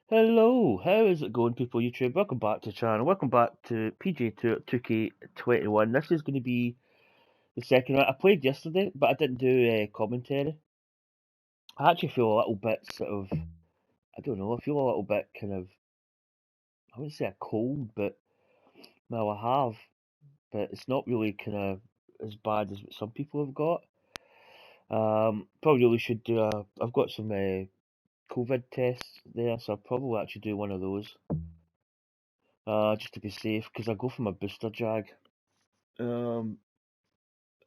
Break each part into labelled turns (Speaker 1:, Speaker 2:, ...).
Speaker 1: Hello, how is it going, people? YouTube, welcome back to the channel. Welcome back to PGA Tour 2K21. This is going to be the second round. I played yesterday, but I didn't do commentary. I actually feel a little bit sort of, I don't know, I feel a little bit kind of, I wouldn't say a cold, but well, I have, but it's not really kind of as bad as what some people have got. Probably really should do I've got some COVID tests there, so I'll probably actually do one of those, just to be safe, because I go for my booster jag. Um,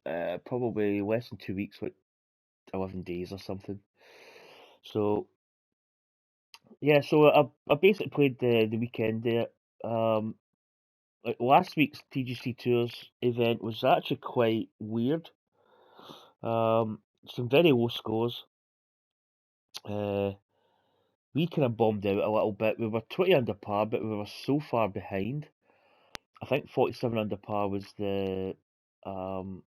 Speaker 1: Probably less than 2 weeks, like 11 days or something. So yeah, so I basically played the weekend there. Um, like last week's TGC Tours event was actually quite weird. Some very low scores. Uh, we kind of bombed out a little bit. We were 20 under par, but we were so far behind. I think 47 under par was um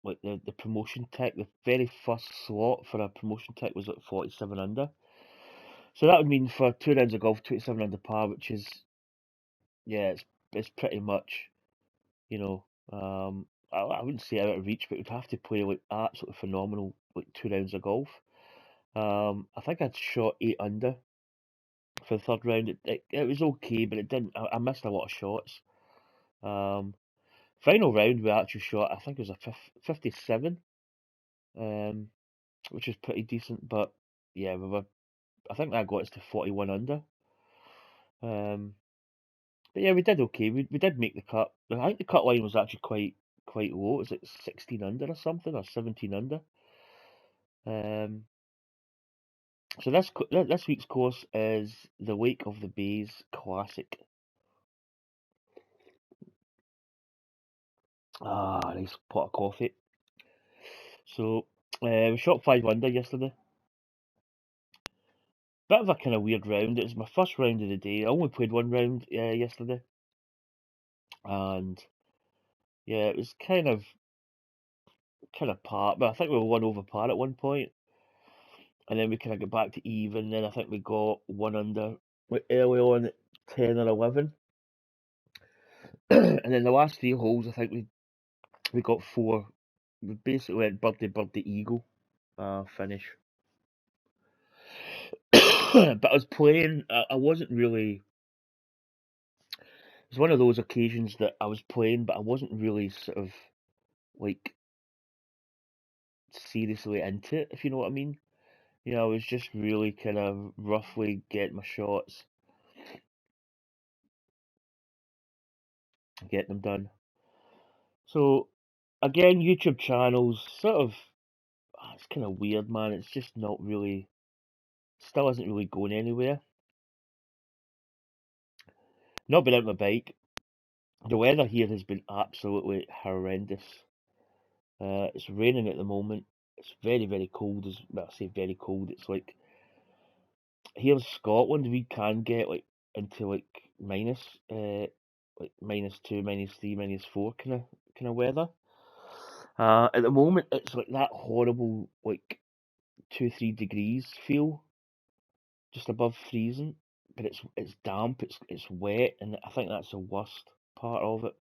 Speaker 1: the promotion tick. The very first slot for a promotion tick was at 47 under. So that would mean for 2 rounds of golf, 27 under par, which is, yeah, it's pretty much, you know, I wouldn't say out of reach, but you'd have to play like absolutely phenomenal, like 2 rounds of golf. I think I'd shot 8 under for the third round. It was okay, but it didn't. I missed a lot of shots. Um, Final round we actually shot, I think it was a 57, um, which is pretty decent. But yeah, I think that got us to 41 under. Um, But yeah, we did okay. We did make the cut. I think the cut line was actually quite low. It was like 16 under or something, or 17 under. Um, so this week's course is the Lake of the Bays Classic. Ah, nice pot of coffee. So we shot 5 under yesterday. Bit of a kind of weird round. It was my first round of the day. I only played one round yesterday, and yeah, it was kind of par. But I think we were 1 over par at one point. And then we kind of got back to even. Then I think we got 1 under like early on at 10 or 11. And then the last 3 holes, I think we got four. We basically went birdie eagle finish. But I was playing. I wasn't really. It was one of those occasions that I was playing, but I wasn't really sort of like seriously into it, if you know what I mean. You know, I was just really kind of roughly getting my shots, get them done. So again, YouTube channels sort of, it's kind of weird, man. It's just not really, still isn't really going anywhere. Not been out on my bike. The weather here has been absolutely horrendous. It's raining at the moment. It's very, very cold. Well, I say very cold. It's like here in Scotland, we can get like into like like -2, -3, -4 kind of weather. At the moment, it's like that horrible like 2, 3 degrees feel just above freezing, but it's damp, it's wet, and I think that's the worst part of it.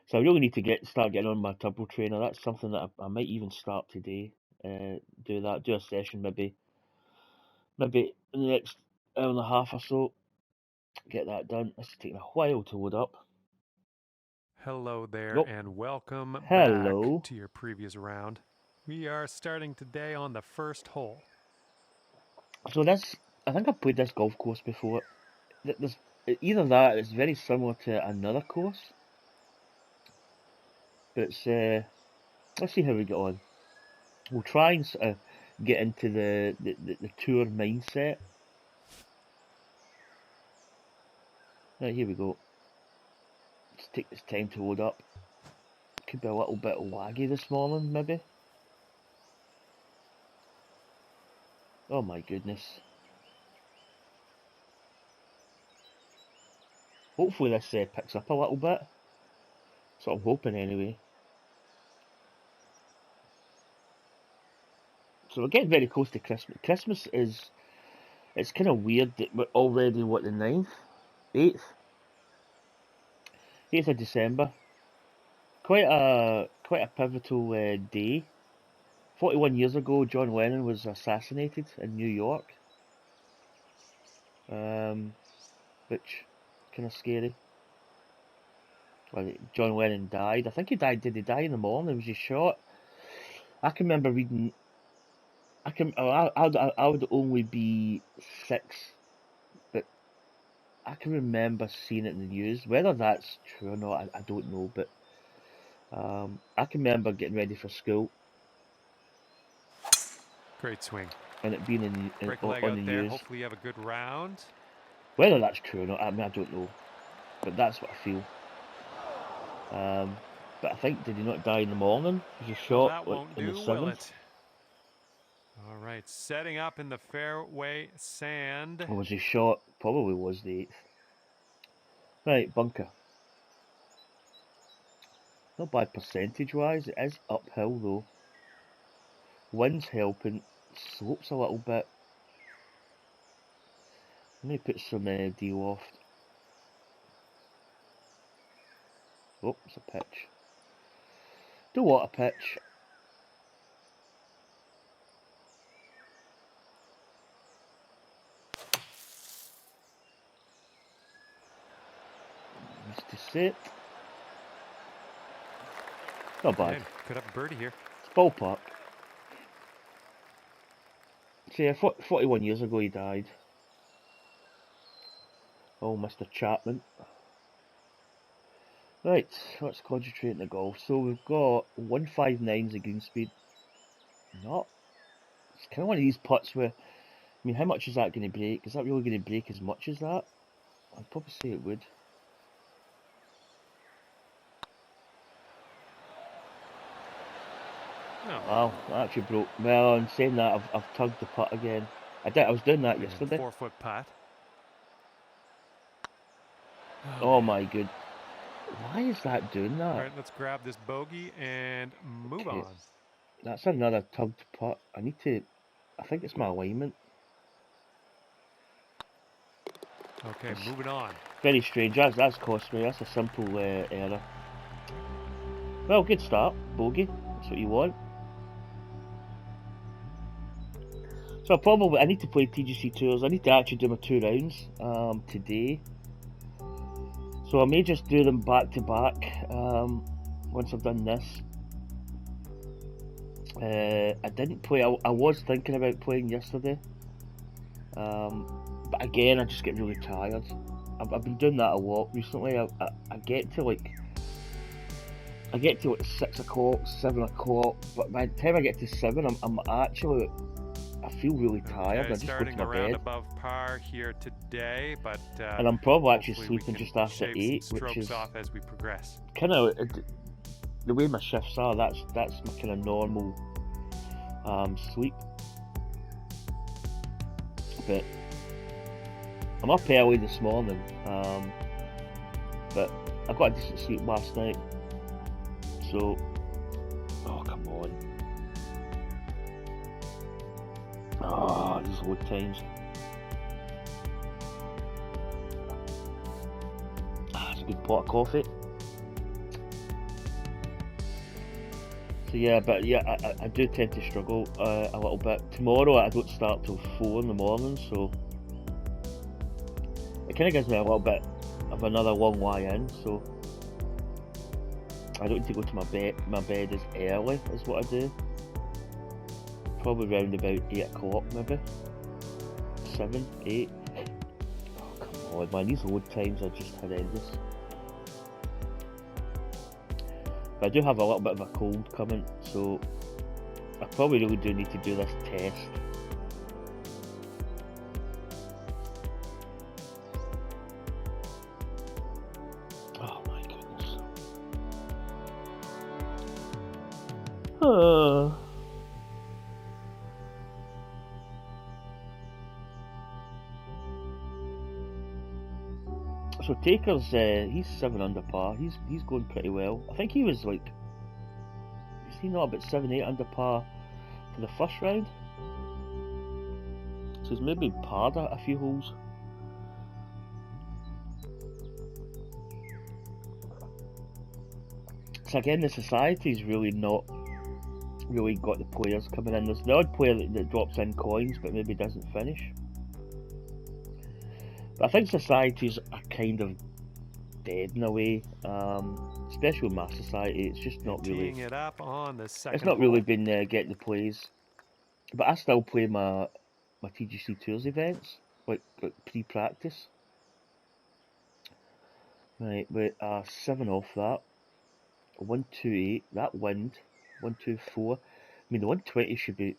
Speaker 1: So I really need to start getting on my turbo trainer. That's something that I might even start today. Do a session maybe in the next hour and a half or so. Get that done. It's taking a while to load up.
Speaker 2: Hello there,
Speaker 1: Oh,
Speaker 2: and welcome back
Speaker 1: hello.
Speaker 2: to your previous round. We are starting today on the first hole.
Speaker 1: So I think I've played this golf course before. There's either that, it's very similar to another course, but let's see how we get on. We'll try and sort of get into the tour mindset. Right, here we go. Let's take this time to load up. Could be a little bit laggy this morning, maybe. Oh my goodness. Hopefully this picks up a little bit. That's what I'm hoping anyway. So we're getting very close to Christmas. Christmas is It's kind of weird that we're already, what, the 9th? 8th? 8th of December. Quite a pivotal day. 41 years ago, John Lennon was assassinated in New York. Which kind of scary. Well, John Lennon died. I think he died. Did he die in the morning? Was he shot? I can remember reading. I would only be 6, but I can remember seeing it in the news. Whether that's true or not, I don't know. But I can remember getting ready for school.
Speaker 2: Great swing.
Speaker 1: And it being on the news.
Speaker 2: Hopefully you have a good round.
Speaker 1: Whether that's true or not, I mean, I don't know. But that's what I feel. But I think, did he not die in the morning? Was he shot in the 7th?
Speaker 2: All right, setting up in the fairway sand.
Speaker 1: Or was he shot? Probably was the 8th. Right, bunker. Not bad percentage-wise. It is uphill though. Wind's helping. Slopes a little bit. Let me put some de-loft. Oh, it's a pitch. Don't want a pitch. Needs to sit. Not bad.
Speaker 2: Could have a birdie here.
Speaker 1: It's ballpark. So yeah, 41 years ago he died. Oh, Mr. Chapman. Right, let's concentrate on the golf. So we've got 159's the green speed. Not. It's kind of one of these putts where, I mean, how much is that going to break? Is that really going to break as much as that? I'd probably say it would.
Speaker 2: Oh.
Speaker 1: Wow, that actually broke. Well, in saying that, I've tugged the putt again. I was doing that yesterday.
Speaker 2: 4-foot putt.
Speaker 1: Oh my good. Why is that doing that?
Speaker 2: All right, let's grab this bogey and move on.
Speaker 1: That's another tugged putt. I think it's my alignment.
Speaker 2: Okay, moving on.
Speaker 1: Very strange. That's cost me. That's a simple error. Well, good start. Bogey. That's what you want. So I need to play TGC Tours. I need to actually do my 2 rounds today. So I may just do them back to back once I've done this. I didn't play. I was thinking about playing yesterday, but again I just get really tired. I've been doing that a lot recently. I get to like 6 o'clock, 7 o'clock, but by the time I get to 7, I feel really tired. I just go to my bed.
Speaker 2: Above par here today, but
Speaker 1: and I'm probably actually sleeping just after 8, which is
Speaker 2: off as we progress.
Speaker 1: Kind of the way my shifts are. That's my kind of normal sleep. But I'm up early this morning. But I got a decent sleep last night. So, oh come on. Ah, these load times. It's a good pot of coffee. So yeah, but yeah, I do tend to struggle a little bit. Tomorrow I don't start till 4 in the morning, so it kind of gives me a little bit of another long lie in. So I don't need to go to my bed. My bed as early is what I do. Probably round about 8 o'clock, maybe 7, 8. Oh come on, man! These load times are just horrendous. But I do have a little bit of a cold coming, so I probably really do need to do this test. Oh my goodness. So Taker's he's 7 under par. He's going pretty well. I think he was like, is he not about 7, 8 under par for the first round? So he's maybe parred a few holes. So again, the society's really not really got the players coming in. There's the odd player that drops in coins but maybe doesn't finish. But I think societies are kind of dead in a way, especially with my society. It's just not really.
Speaker 2: Teeing it up on the second
Speaker 1: It's not really
Speaker 2: hole.
Speaker 1: been getting the plays. But I still play my TGC Tours events like pre-practice. Right, we're 7 off that. 128. That wind. 124. I mean the 120 should be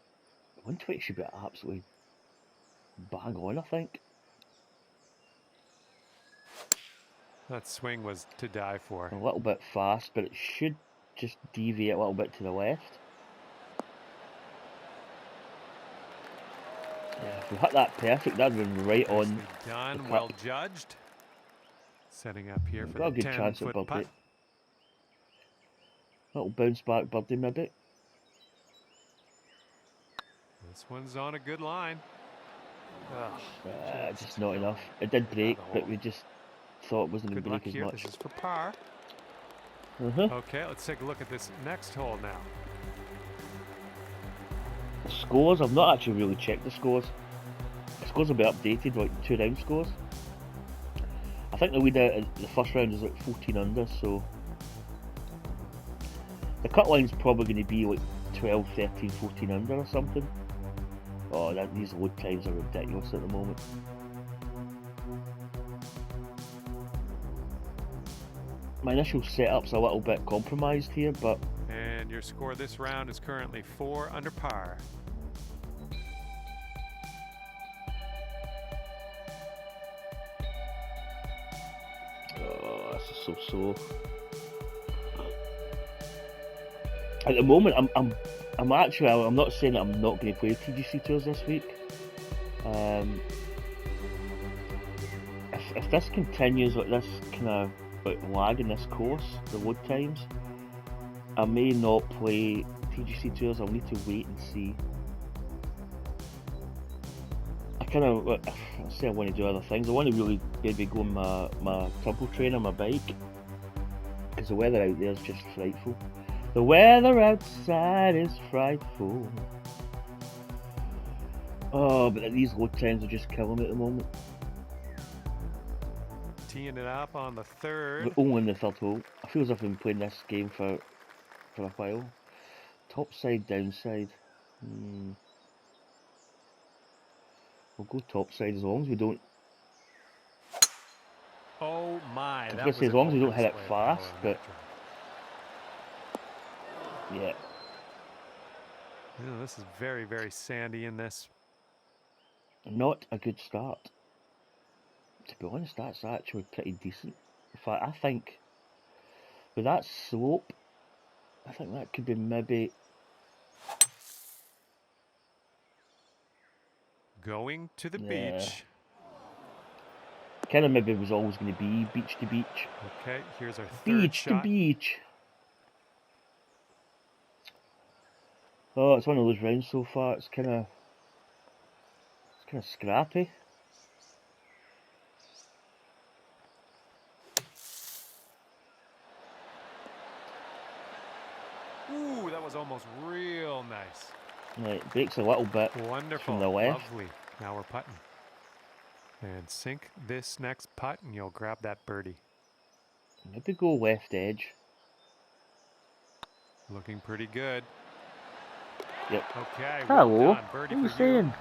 Speaker 1: absolutely bang on, I think.
Speaker 2: That swing was to die for.
Speaker 1: A little bit fast, but it should just deviate a little bit to the left. Yeah, if we hit that perfect, that'd been right on.
Speaker 2: Nicely done, well judged. Setting up here for
Speaker 1: Got a
Speaker 2: the
Speaker 1: good chance at
Speaker 2: 10-foot putt.
Speaker 1: birdie. Little bounce back birdie maybe.
Speaker 2: This one's on a good line.
Speaker 1: Just not enough. It did break, but we just thought it wasn't going to break as
Speaker 2: here.
Speaker 1: much.
Speaker 2: This is for par. Okay, let's take a look at this next hole now.
Speaker 1: The scores, I've not actually really checked the scores. The scores will be updated, like 2-round scores. I think the lead out the first round is like 14 under, so the cut line's probably going to be like 12, 13, 14 under or something. Oh, these load times are ridiculous at the moment. My initial setup's a little bit compromised here, but...
Speaker 2: And your score this round is currently 4 under par.
Speaker 1: Oh, this is so. At the moment, I'm not saying that I'm not going to play TGC Tours this week. If this continues like this kind of like lag in this course, the load times, I may not play TGC Tours. I'll need to wait and see. I say I want to do other things. I want to really maybe go on my turbo trainer, my bike, because the weather out there is just frightful. The weather outside is frightful. Oh, but these load times are just killing me at the moment.
Speaker 2: Teeing it up on the third.
Speaker 1: We're only in the third hole. I feel as if I've been playing this game for a while. Top side, downside. We'll go top side as long as we don't.
Speaker 2: Oh my!
Speaker 1: I was going to say as long as we don't hit it fast, but yeah.
Speaker 2: This is very, very sandy in this.
Speaker 1: Not a good start. To be honest, that's actually pretty decent. In fact, I think with that slope, I think that could be maybe
Speaker 2: going to the beach.
Speaker 1: Kind of maybe it was always going to be beach to beach.
Speaker 2: Okay, here's our third shot.
Speaker 1: To beach. Oh, it's one of those rounds so far. It's kind of scrappy.
Speaker 2: Ooh, that was almost real nice.
Speaker 1: Right, breaks a little bit.
Speaker 2: Wonderful.
Speaker 1: From the left.
Speaker 2: Lovely. Now we're putting. And sink this next putt and you'll grab that birdie.
Speaker 1: Maybe go left edge.
Speaker 2: Looking pretty good.
Speaker 1: Yep.
Speaker 2: Okay.
Speaker 1: Hello.
Speaker 2: Well done. Birdie
Speaker 1: what are you
Speaker 2: for
Speaker 1: saying?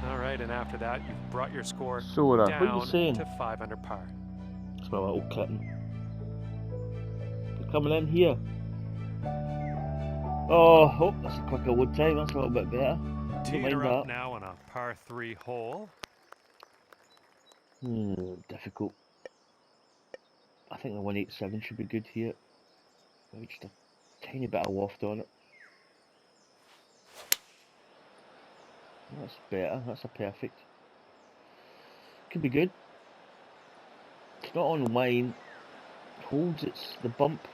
Speaker 2: All right, and after that, you've brought your score
Speaker 1: Sora,
Speaker 2: down
Speaker 1: what are you saying?
Speaker 2: to 5 under par.
Speaker 1: It's my little kitten. You're coming in here. Oh, that's a quicker load time. That's a little bit better.
Speaker 2: Teeing her up now on a par 3 hole.
Speaker 1: Difficult. I think the 187 should be good here. Maybe just a tiny bit of loft on it. That's better. That's a perfect. Could be good. not on line, holds its the bump,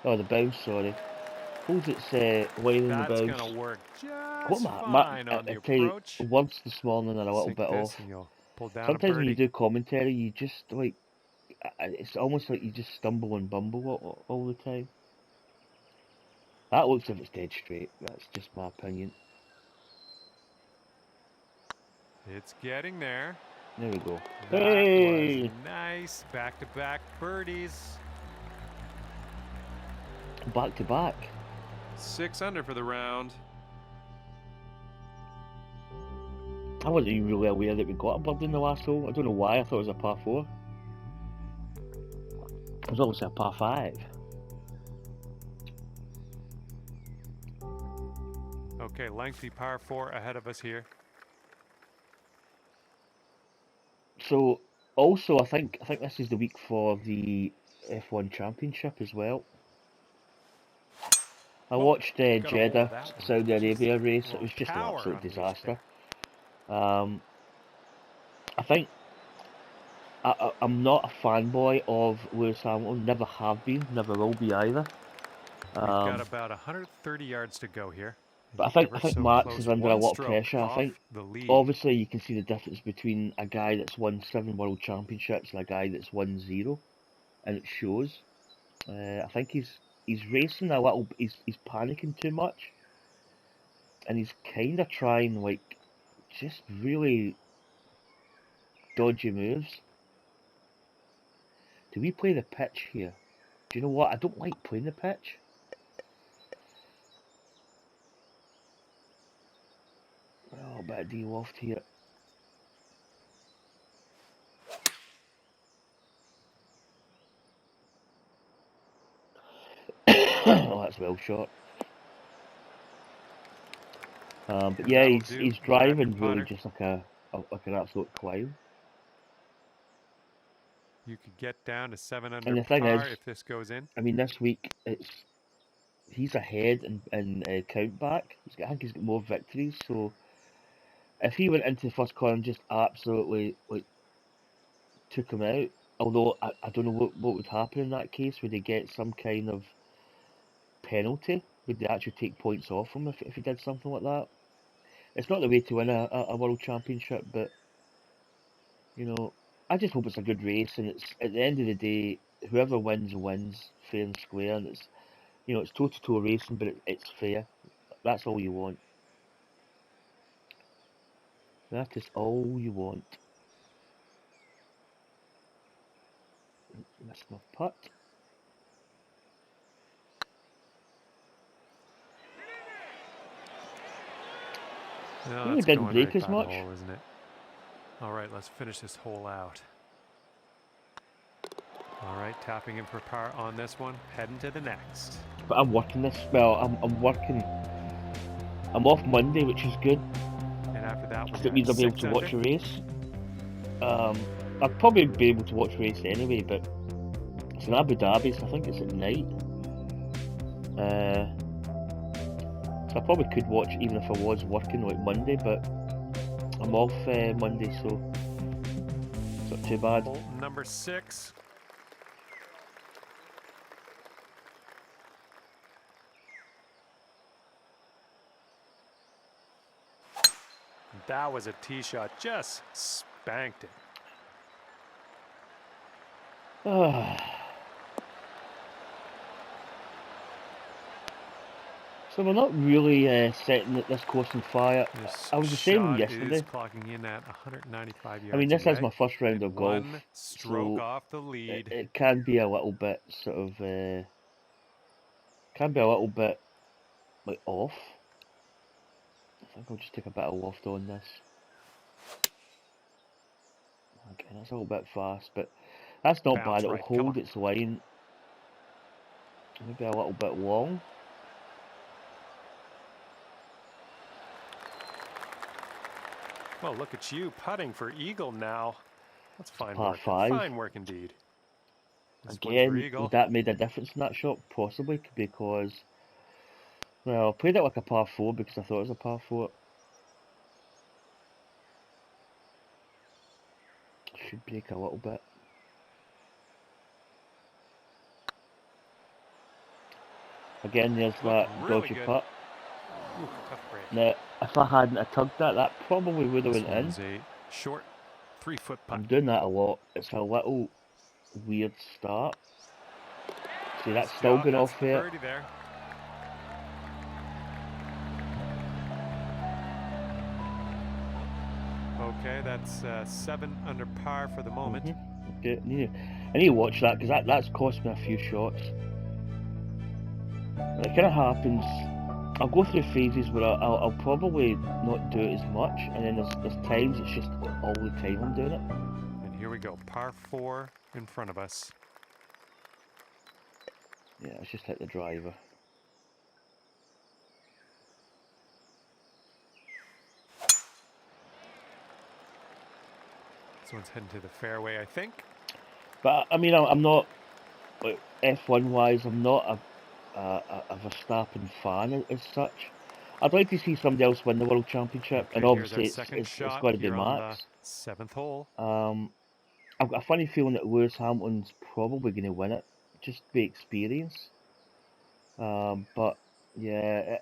Speaker 1: oh the bounce, sorry. Suppose it's wailing
Speaker 2: That's
Speaker 1: about.
Speaker 2: gonna work
Speaker 1: What
Speaker 2: just
Speaker 1: my
Speaker 2: fine on the
Speaker 1: I tell you,
Speaker 2: approach.
Speaker 1: words this morning are a little
Speaker 2: Sink
Speaker 1: bit
Speaker 2: this
Speaker 1: off.
Speaker 2: and you'll pull down a
Speaker 1: Sometimes when you
Speaker 2: birdie.
Speaker 1: do commentary, you just like it's almost like you just stumble and bumble all the time. That looks as if it's dead straight. That's just my opinion.
Speaker 2: It's getting there.
Speaker 1: There we go.
Speaker 2: That
Speaker 1: Hey!
Speaker 2: was nice. Back-to-back birdies.
Speaker 1: Back to back.
Speaker 2: 6 under for the round.
Speaker 1: I wasn't even really aware that we got a bird in the last hole. I don't know why. I thought it was a par 4. It was obviously a par 5.
Speaker 2: Okay, lengthy par 4 ahead of us here.
Speaker 1: So, also, I think this is the week for the F1 Championship as well. I watched Jeddah, Saudi Arabia race. It was just an absolute disaster. I think I'm not a fanboy of Lewis Hamilton. Never have been. Never will be either.
Speaker 2: We've got about 130 yards to go here.
Speaker 1: But I think Max is under a lot of pressure. I think obviously you can see the difference between a guy that's won 7 world championships and a guy that's won 0, and it shows. I think he's racing a little. He's panicking too much, and he's kind of trying like just really dodgy moves. Do we play the pitch here? Do you know what? I don't like playing the pitch. Oh, a bit of de-loft here. Oh, that's well shot. But yeah, he's driving really just like an absolute clown.
Speaker 2: You could get down to 7 under
Speaker 1: And the thing
Speaker 2: par
Speaker 1: is,
Speaker 2: if this goes in.
Speaker 1: I mean, this week he's ahead in count back. I think he's got more victories. So if he went into the first corner and just absolutely like took him out, although I don't know what would happen in that case. Would he get some kind of penalty? Would they actually take points off him if he did something like that? It's not the way to win a world championship, but you know, I just hope it's a good race, and it's at the end of the day, whoever wins wins fair and square, and it's toe-to-toe racing, but it's fair. That's all you want. That is all you want. Missed my putt.
Speaker 2: No,
Speaker 1: Really didn't break as much.
Speaker 2: hole, isn't it? All right, let's finish this hole out. All right, tapping in for par on this one, heading to the next.
Speaker 1: But I'm working this. Well, I'm working. I'm off Monday, which is good.
Speaker 2: And after that,
Speaker 1: That means I'll be able to watch a race. I'll probably be able to watch a race anyway, but it's in Abu Dhabi, so I think it's at night. So I probably could watch even if I was working like Monday, but I'm off Monday, so it's not too bad.
Speaker 2: Hole number 6. That was a tee shot, just spanked it.
Speaker 1: So we're not really setting this course on fire. I was the same yesterday.
Speaker 2: Is clocking in at 195 yards
Speaker 1: I mean, this
Speaker 2: away.
Speaker 1: is my first round of golf,
Speaker 2: One stroke
Speaker 1: so
Speaker 2: off the lead.
Speaker 1: it can be a little bit sort of can be a little bit like off. I think I'll just take a bit of loft on this. Again, that's a little bit fast, but that's not bad. It'll hold its line. Maybe a little bit long.
Speaker 2: Well, look at you putting for eagle now. That's fine
Speaker 1: Par
Speaker 2: work.
Speaker 1: 5.
Speaker 2: Fine work indeed.
Speaker 1: Again, would that made a difference in that shot? Possibly, because well, I played it like a par 4 because I thought it was a par 4. Should break a little bit. Again, there's
Speaker 2: Looked
Speaker 1: that
Speaker 2: really
Speaker 1: dodgy
Speaker 2: good.
Speaker 1: putt.
Speaker 2: Ooh, tough break.
Speaker 1: Now, if I hadn't have tugged that probably would have
Speaker 2: This
Speaker 1: went in.
Speaker 2: one's a short 3-foot putt.
Speaker 1: I'm doing that a lot. It's a little weird start. See, that's still going off
Speaker 2: the
Speaker 1: here.
Speaker 2: birdie there. Okay, that's 7 under par for the moment.
Speaker 1: Okay, I need to watch that because that's cost me a few shots. It kind of happens. I'll go through phases where I'll probably not do it as much, and then there's times it's just all the time I'm doing it.
Speaker 2: And here we go, par 4 in front of us.
Speaker 1: Yeah, let's just hit the driver.
Speaker 2: This one's heading to the fairway, I think.
Speaker 1: But I mean, I'm not like F1 wise. I'm not a Verstappen fan as such. I'd like to see somebody else win the World Championship,
Speaker 2: Okay,
Speaker 1: and obviously it's got to be Max.
Speaker 2: 7th hole.
Speaker 1: I've got a funny feeling that Lewis Hamilton's probably going to win it, just by experience. But yeah,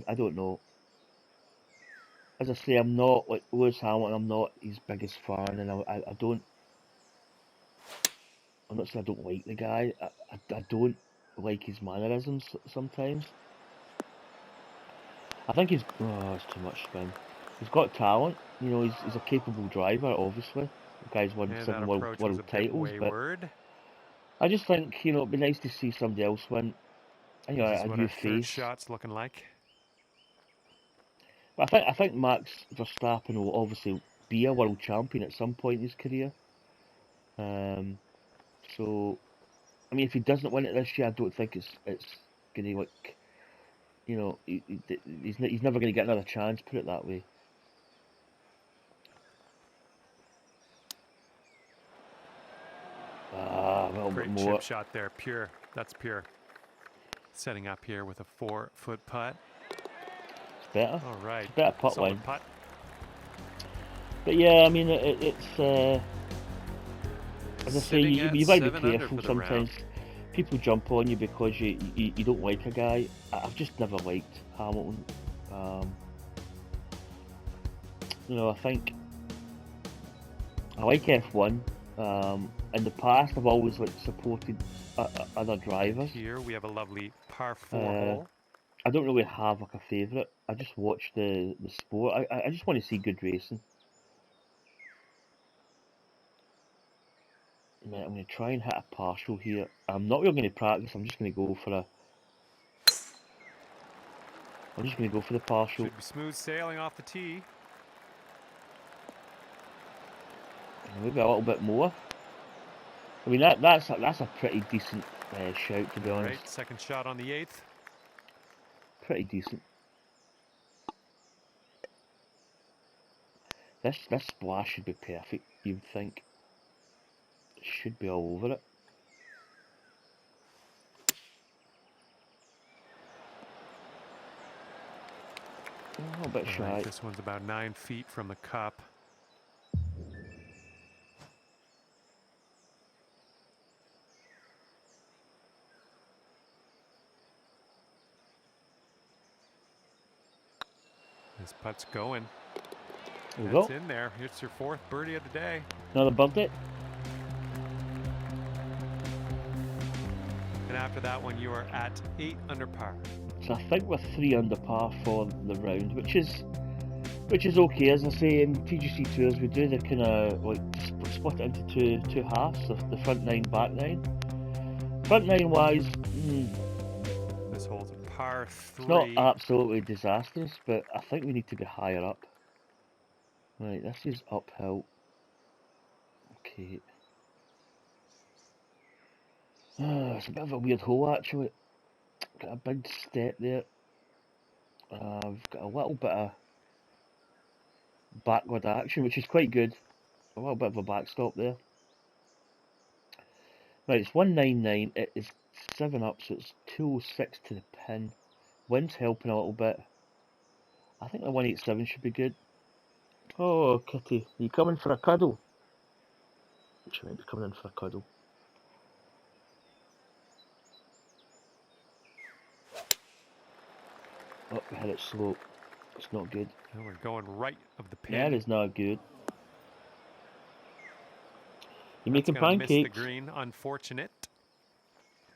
Speaker 1: I don't know. As I say, I'm not like Lewis Hamilton. I'm not his biggest fan, and I don't. I'm not saying I don't like the guy. I don't like his mannerisms sometimes. I think he's it's too much spin. He's got talent. You know, he's a capable driver. Obviously, the guy's won
Speaker 2: And
Speaker 1: 7
Speaker 2: that approach was
Speaker 1: world
Speaker 2: a bit
Speaker 1: titles. But
Speaker 2: wayward.
Speaker 1: I just think it'd be nice to see somebody else win. You know,
Speaker 2: This is
Speaker 1: a
Speaker 2: what
Speaker 1: new
Speaker 2: our third
Speaker 1: face.
Speaker 2: shot's looking like.
Speaker 1: But I think Max Verstappen will obviously be a world champion at some point in his career. So I mean, if he doesn't win it this year, I don't think it's gonna like, he's never gonna get another chance. Put it that way. A little bit
Speaker 2: Great
Speaker 1: more.
Speaker 2: chip shot there, pure. That's pure. Setting up here with a 4-foot putt.
Speaker 1: It's better.
Speaker 2: All right.
Speaker 1: It's a better putt
Speaker 2: Solid
Speaker 1: line.
Speaker 2: putt.
Speaker 1: But yeah, I mean, it's as I say, you got to be careful sometimes. People jump on you because you don't like a guy. I've just never liked Hamilton. I think I like F1. In the past, I've always supported other drivers.
Speaker 2: Here we have a lovely par 4 hole.
Speaker 1: I don't really have like a favourite. I just watch the sport. I just want to see good racing. Right, I'm going to try and hit a partial here. I'm not really going to practice. I'm just going to go for a. I'm just going to go for the partial.
Speaker 2: Should be smooth sailing off the tee.
Speaker 1: Maybe a little bit more. I mean that's a pretty decent shout, to be honest.
Speaker 2: Right, second shot on the 8th.
Speaker 1: Pretty decent. This splash should be perfect. You'd think. It should be all over it. A bit shy.
Speaker 2: Right, this one's about 9 feet from the cup. This putt's going. That's in there. It's your 4th birdie of the day.
Speaker 1: Another birdie.
Speaker 2: And after that one, you are at 8 under par.
Speaker 1: So I think we're 3 under par for the round, which is okay. As I say, in PGC tours we do the kind of like split it into two halves, the front 9, back 9. Front 9 wise,
Speaker 2: this hole's a par 3.
Speaker 1: It's not absolutely disastrous, but I think we need to be higher up. Right, this is uphill. Okay. It's a bit of a weird hole actually. Got a big step there. We've got a little bit of backward action, which is quite good. A little bit of a backstop there. Right, it's 199. It is 7 up, so it's 206 to the pin. Wind's helping a little bit. I think the 187 should be good. Oh, Kitty, are you coming for a cuddle? She might be coming in for a cuddle. hit it slow. It's not good.
Speaker 2: And we're going right of the pin.
Speaker 1: That is not good. You're
Speaker 2: That's
Speaker 1: making
Speaker 2: gonna miss the
Speaker 1: pancakes.
Speaker 2: green. Unfortunate.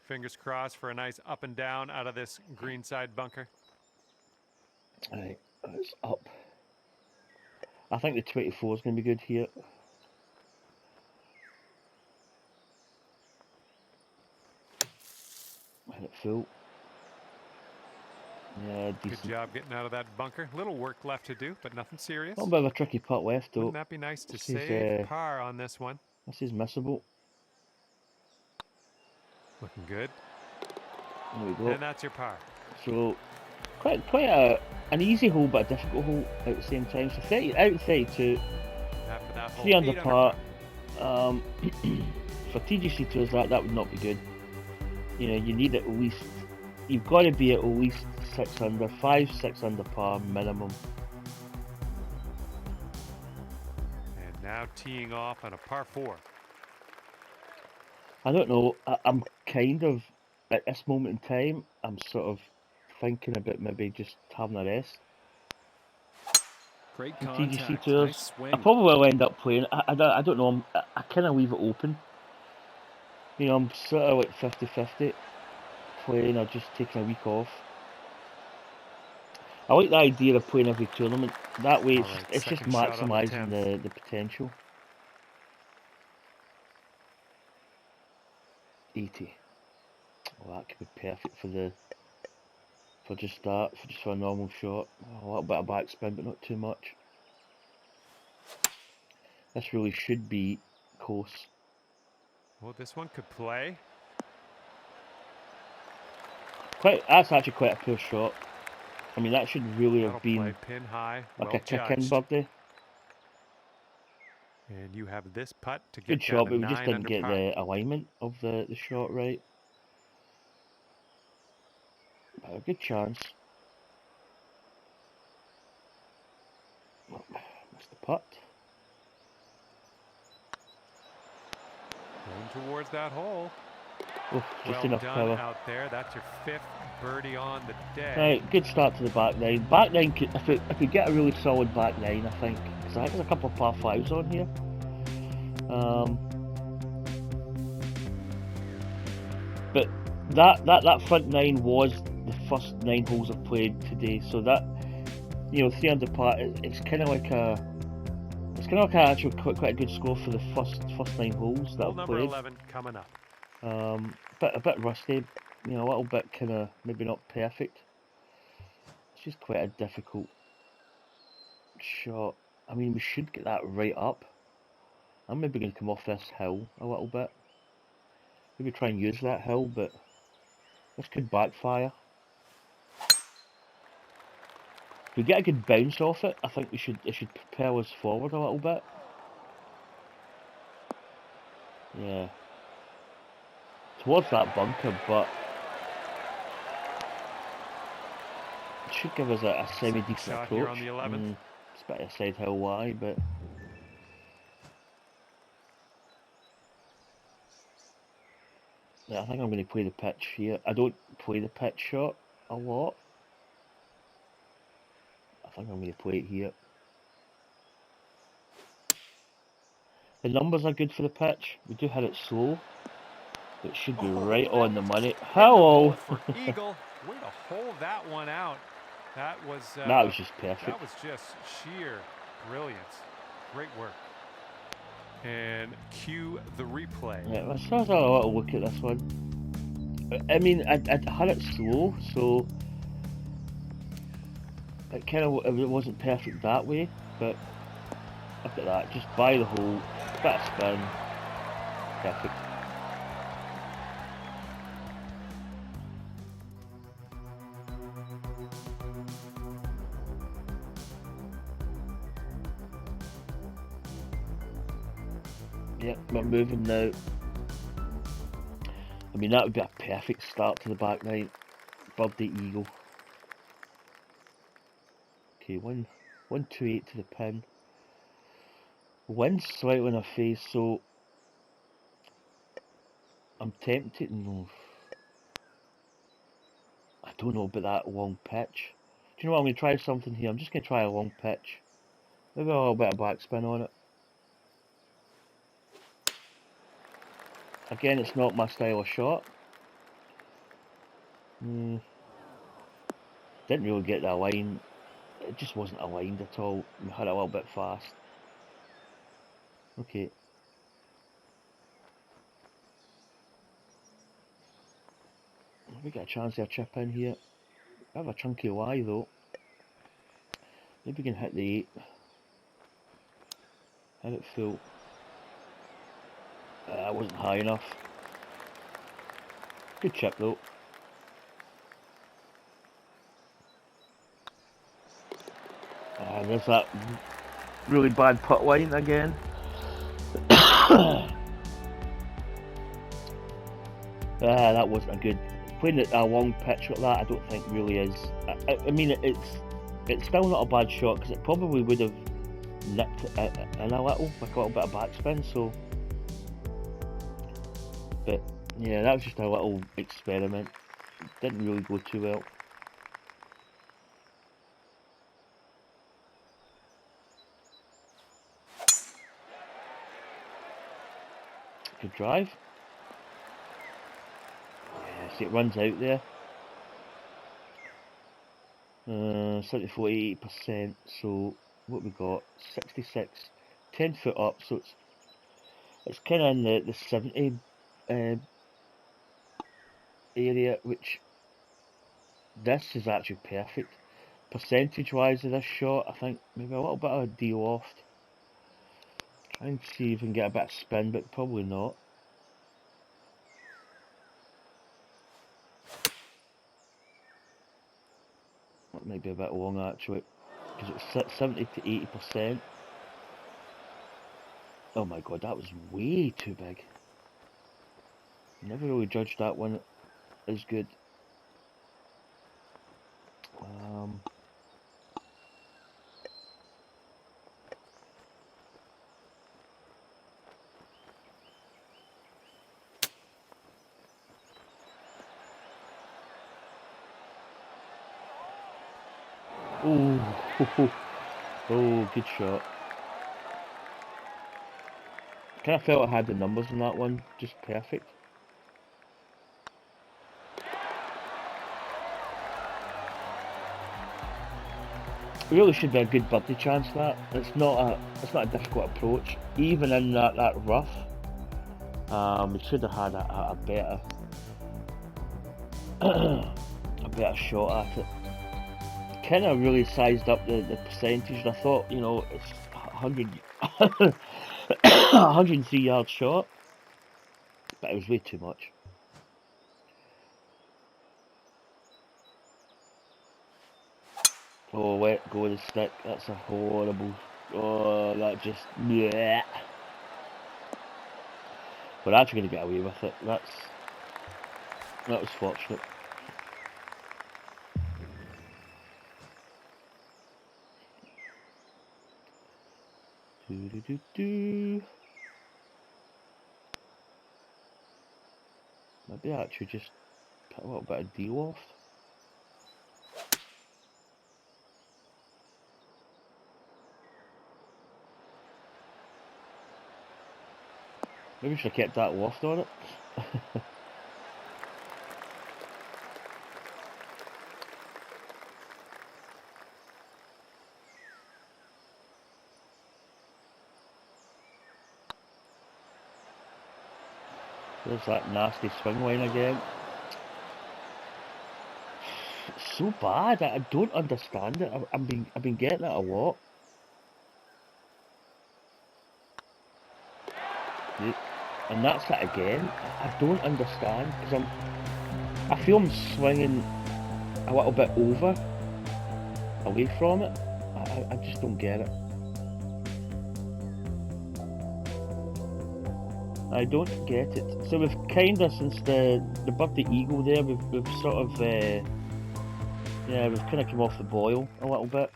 Speaker 2: Fingers crossed for a nice up and down out of this green side bunker.
Speaker 1: Alright, it's up. I think the 24 is going to be good here. Hit it full. Yeah, decent.
Speaker 2: Good job getting out of that bunker. Little work left to do, but nothing serious.
Speaker 1: A little bit of a tricky putt left though.
Speaker 2: Wouldn't that be nice to save par on this one?
Speaker 1: This is missable.
Speaker 2: Looking good.
Speaker 1: There we go.
Speaker 2: And that's your par.
Speaker 1: So quite an easy hole but a difficult hole at the same time. So 30 out of 32.
Speaker 2: After that hole,
Speaker 1: 3 under par. For TGC tours that would not be good. You know, you need at least, you've got to be at least 6 under, 5-6 under par minimum.
Speaker 2: And now teeing off on a par 4.
Speaker 1: I don't know, I'm kind of, at this moment in time, I'm sort of thinking about maybe just having a rest.
Speaker 3: Great
Speaker 1: TGC tours,
Speaker 3: nice swing.
Speaker 1: I probably will end up playing. I don't know, I kind of leave it open. You know, I'm sort of like 50-50 playing or just taking a week off. I like the idea of playing every tournament. That way it's just maximising the potential. 80. Well, that could be perfect for just for a normal shot. A little bit of backspin, but not too much. This really should be close.
Speaker 2: Well, this one could play.
Speaker 1: That's actually quite a poor shot. I mean, that should really have been
Speaker 2: pin high,
Speaker 1: like a kick-in birdie.
Speaker 2: And you have this putt to get
Speaker 1: good shot, but we
Speaker 2: 9
Speaker 1: just didn't
Speaker 2: under
Speaker 1: get
Speaker 2: par.
Speaker 1: the alignment of the shot right. But a good chance. Missed the putt.
Speaker 2: Going towards that hole.
Speaker 1: Oh, just
Speaker 2: well
Speaker 1: enough
Speaker 2: done
Speaker 1: power
Speaker 2: out there. That's your 5th birdie on the day.
Speaker 1: Right, good start to the back nine. Back nine, if we get a really solid back nine, I think, because I think there's a couple of par 5s on here. But that front nine was the first 9 holes I've played today, so that, you know, 3 under par, it's kind of like actually quite a good score for the first 9 holes that
Speaker 2: Hole
Speaker 1: I've played.
Speaker 2: Number 11 coming up.
Speaker 1: A bit rusty, you know, a little bit kind of maybe not perfect. It's just quite a difficult shot. I mean, we should get that right up. I'm maybe going to come off this hill a little bit. Maybe try and use that hill, but this could backfire. If we get a good bounce off it, I think it should propel us forward a little bit. Yeah. Towards that bunker, but it should give us a semi-decent approach.
Speaker 2: Here on the 11th.
Speaker 1: It's a bit of a side hill wide, but yeah, I think I'm going to play the pitch here. I don't play the pitch shot a lot. I think I'm going to play it here. The numbers are good for the pitch. We do hit it slow. It should be right on the money. Hello!
Speaker 2: Eagle, way to hold that one out. That was
Speaker 1: just perfect.
Speaker 2: That was just sheer brilliance. Great work. And cue the replay.
Speaker 1: Yeah, let's have a little look at this one. I mean, I had it slow, so it kind of it wasn't perfect that way. But look at that, just by the hole, bit of spin, perfect. Yep, we're moving now. I mean, that would be a perfect start to the back nine. Birdie eagle. Okay, 128 to the pin. Wind's slightly in our face, so I'm tempted. No, I don't know about that long pitch. you know what? I'm going to try something here. I'm just going to try a long pitch. Maybe a little bit of backspin on it. Again, it's not my style of shot. Didn't really get that line. It just wasn't aligned at all. We had it a little bit fast. Okay. We get a chance to chip in here. I have a chunky lie though. Maybe we can hit the 8. Hit it full. That wasn't high enough. Good chip though. There's that really bad putt line again. That wasn't a good. Playing it a long pitch like that, I don't think really is. I mean, it's still not a bad shot because it probably would have nipped it in a little, like a little bit of backspin. So, but yeah, that was just a little experiment. Didn't really go too well. Good drive. Yeah, see it runs out there. 74, 80%. So what we got? 66, 10 foot up. So it's kind of in the 70 area, which this is actually perfect. Percentage wise of this shot, I think maybe a little bit of a de-loft. Try and see if we can get a bit of spin, but probably not. That might be a bit long actually, because it's 70 to 80%. Oh my god, that was way too big. Never really judged that one as good. Oh, good shot. Kind of felt I had the numbers on that one, just perfect. It really should be a good birdie chance. That it's not a difficult approach, even in that rough. We should have had a better a better shot at it. Kind of really sized up the percentage. And I thought, you know, it's 100 103 yard shot, but it was way too much. Oh, let go of the stick. That's a horrible. Oh, that just. Bleh. We're actually going to get away with it. That was fortunate. Maybe actually just put a little bit of de-loft. Maybe we should have kept that loft on it. There's that nasty swing line again. It's so bad. I don't understand it. I've been getting it a lot. And that's it again. I don't understand because I feel I'm swinging a little bit away from it. I just don't get it. I don't get it. So we've kinda, since the birdie eagle there, we've sort of yeah, we've kinda come off the boil a little bit.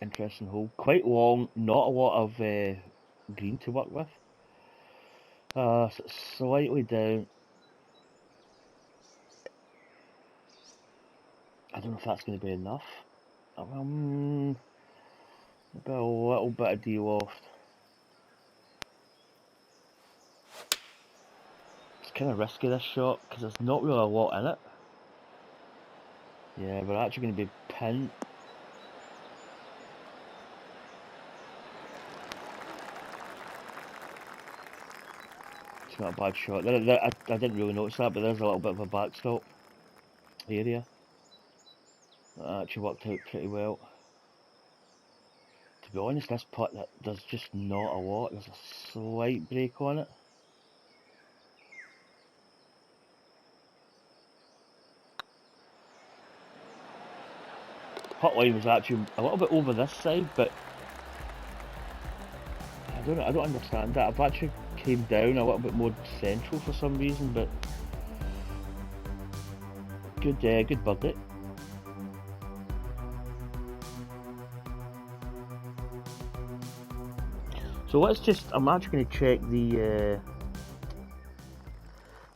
Speaker 1: Interesting hole. Quite long, not a lot of green to work with. Slightly down. I don't know if that's going to be enough. Maybe a little bit of de-loft. It's kind of risky, this shot, because there's not really a lot in it. Yeah, we're actually going to be pinned. It's not a bad shot. I didn't really notice that, but there's a little bit of a backstop area. That actually worked out pretty well. To be honest, this putt, there's just not a lot. There's a slight break on it. Putt line was actually a little bit over this side, but I don't understand that. I've actually came down a little bit more central for some reason, but good birdie. So I'm actually going to check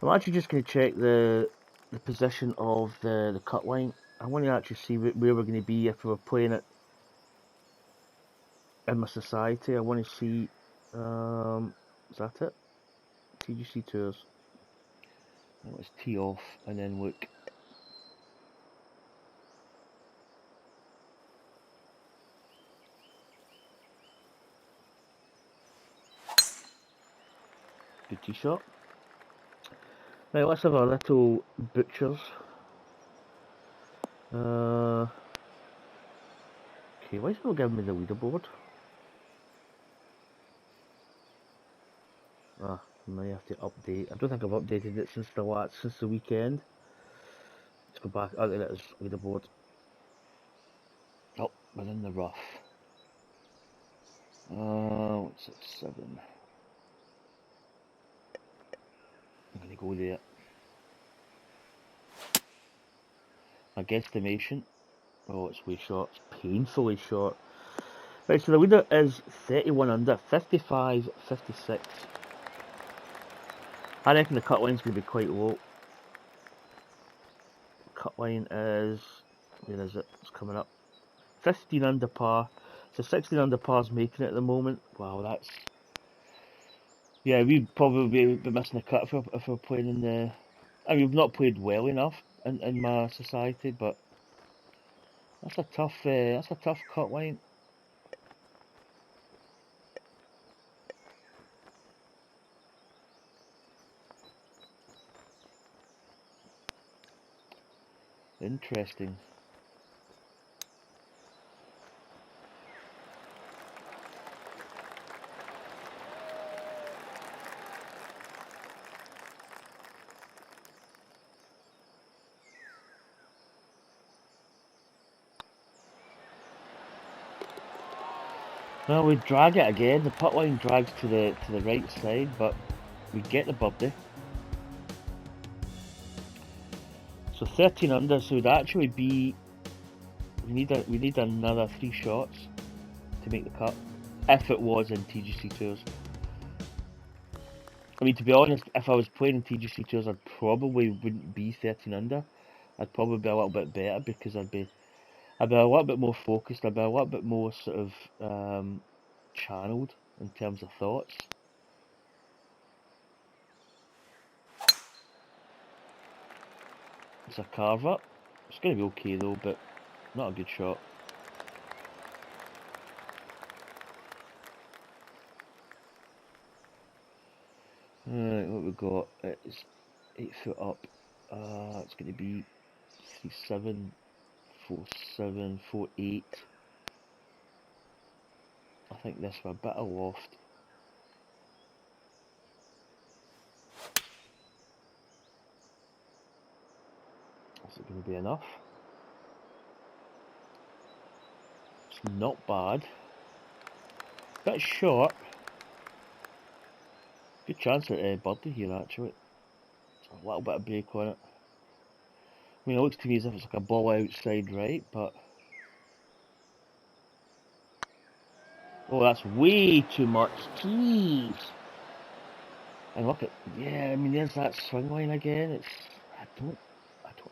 Speaker 1: I'm actually just going to check the position of the cut line. I want to actually see where we're going to be if we were playing it in my society. I want to see, is that it? TGC Tours. Let's tee off and then look. Good tee shot. Right, let's have a little butchers. Okay, why is it not giving me the leaderboard? I might have to update. I don't think I've updated it since the weekend. Let's go back. Oh, there it is, leaderboard. Oh, we're in the rough. What's it, 7? I'm gonna go there. My guesstimation. Oh, it's way short. It's painfully short. Right, so the leader is 31 under, 55, 56. I reckon the cut line's going to be quite low. Cut line is, where is it? It's coming up. 15 under par. So 16 under par's making it at the moment. Wow, that's... Yeah, we'd probably be missing a cut if we're playing in the... I mean, we've not played well enough in my society, but that's a tough cut line. Interesting. Well, we drag it again. The putt line drags to the right side, but we get the birdie. So 13 under. So it'd actually be we need another 3 shots to make the cut. If it was in TGC Tours. I mean, to be honest, if I was playing in TGC Tours, I probably wouldn't be 13 under. I'd probably be a little bit better because I'd be a little bit more focused. I'd be a little bit more sort of channeled in terms of thoughts. It's a carver. It's going to be okay though, but not a good shot. Right, what we got? It's 8 foot up. It's going to be 3-7, 4-7, 4-8. I think this with a bit of loft. Is it going to be enough? It's not bad. Bit short. Good chance at birdie here actually. It's a little bit of break on it. I mean, it looks to me as if it's like a ball outside right, but... Oh, that's way too much. Jeez! And look at... Yeah, I mean, there's that swing line again. I don't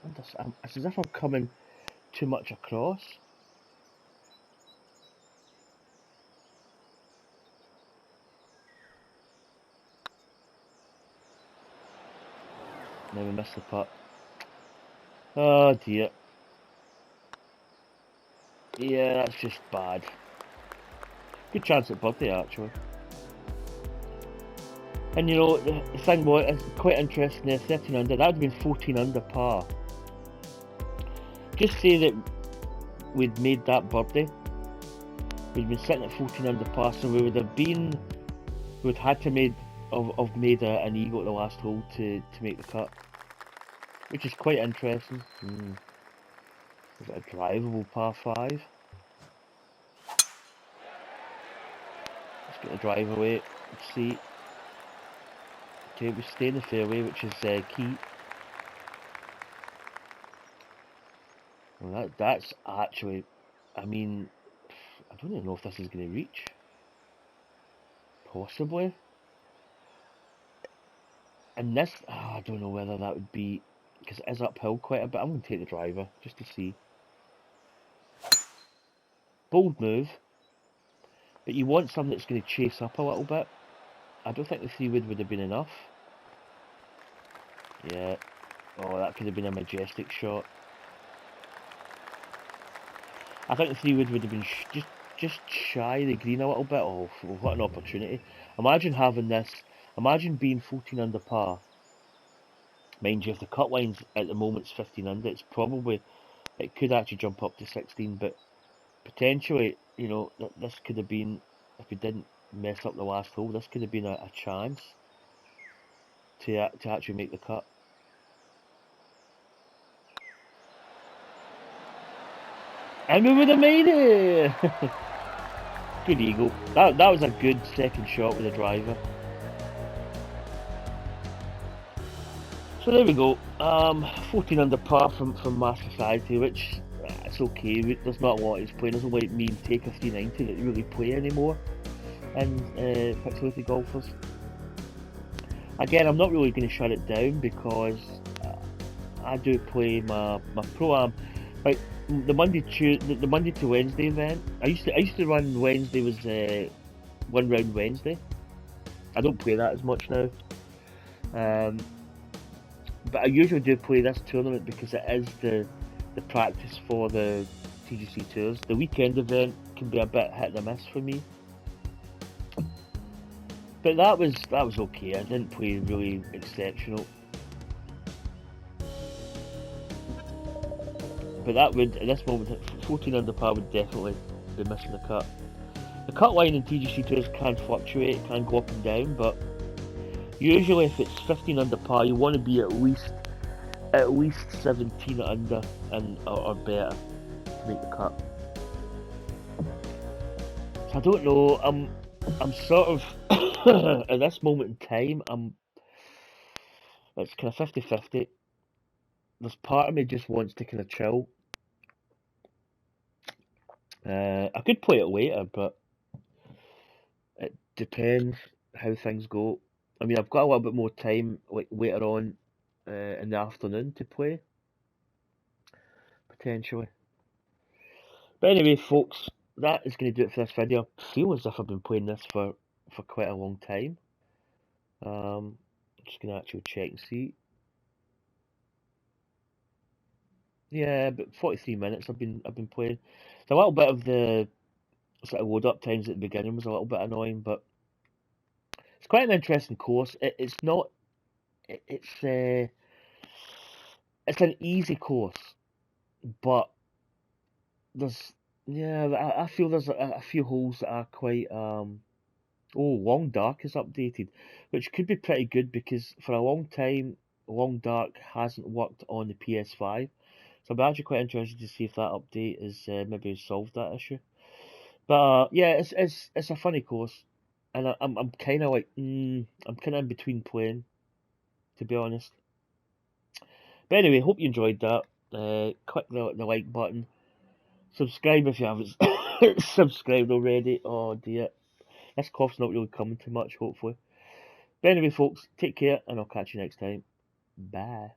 Speaker 1: understand. It's as if I'm coming too much across. Now we missed the putt. Oh dear. Yeah, that's just bad. Good chance at birdie actually. And you know, the thing was, it's quite interesting there, 13 under, that would have been 14 under par. Just say that we'd made that birdie, we'd been sitting at 14 under par, so we would have been, we'd had to made an eagle at the last hole to make the cut. Which is quite interesting. Is it a drivable par 5? Let's get the drive away, let's see. Okay, we stay in the fairway, which is key. Well, that's actually, I mean, I don't even know if this is going to reach. Possibly. And this, I don't know whether that would be, because it is uphill quite a bit. I'm going to take the driver, just to see. Bold move. But you want something that's going to chase up a little bit. I don't think the 3-wood would have been enough. Yeah. Oh, that could have been a majestic shot. I think the 3-wood would have been just shy of the green a little bit. Oh, what an opportunity. Imagine having this. Imagine being 14 under par. Mind you, if the cut line's at the moment's 15 under, it's probably, it could actually jump up to 16, but potentially, you know, this could have been, if we didn't mess up the last hole, this could have been a chance to actually make the cut. And we would have made it! Good eagle. That was a good second shot with the driver. So there we go. 14 under par from Mass Society, which it's okay. There's not a lot he's playing. There's only me and Taker 390 that really play anymore in pixelated golfers. Again, I'm not really going to shut it down because I do play my pro-am. Like the Monday to Wednesday event. I used to run Wednesday was one round Wednesday. I don't play that as much now. But I usually do play this tournament because it is the practice for the TGC tours. The weekend event can be a bit hit and miss for me. But that was okay. I didn't play really exceptional. But that would, at this moment, 14 under par would definitely be missing the cut. The cut line in TGC tours can fluctuate, it can go up and down, but usually if it's 15 under par, you want to be at least 17 under and or better to make the cut. So I don't know. I'm sort of at this moment in time. It's kind of 50-50. There's part of me just wants to kind of chill. I could play it later, but it depends how things go. I mean, I've got a little bit more time like later on in the afternoon to play, potentially. But anyway, folks, that is going to do it for this video. I feel as if I've been playing this for quite a long time. I'm just going to actually check and see. Yeah, but 43 minutes I've been playing. So a little bit of the sort of load up times at the beginning was a little bit annoying, but it's quite an interesting course. It's not. It's an easy course, but there's I feel there's a few holes that are quite Long Dark is updated, which could be pretty good because for a long time Long Dark hasn't worked on the PS5. So I'm actually quite interested to see if that update is maybe solved that issue. But yeah, it's a funny course, and I'm kind of like I'm kind of in between playing, to be honest. But anyway, hope you enjoyed that. Click the like button. Subscribe if you haven't subscribed already. Oh dear, this cough's not really coming too much, hopefully. But anyway, folks, take care, and I'll catch you next time. Bye.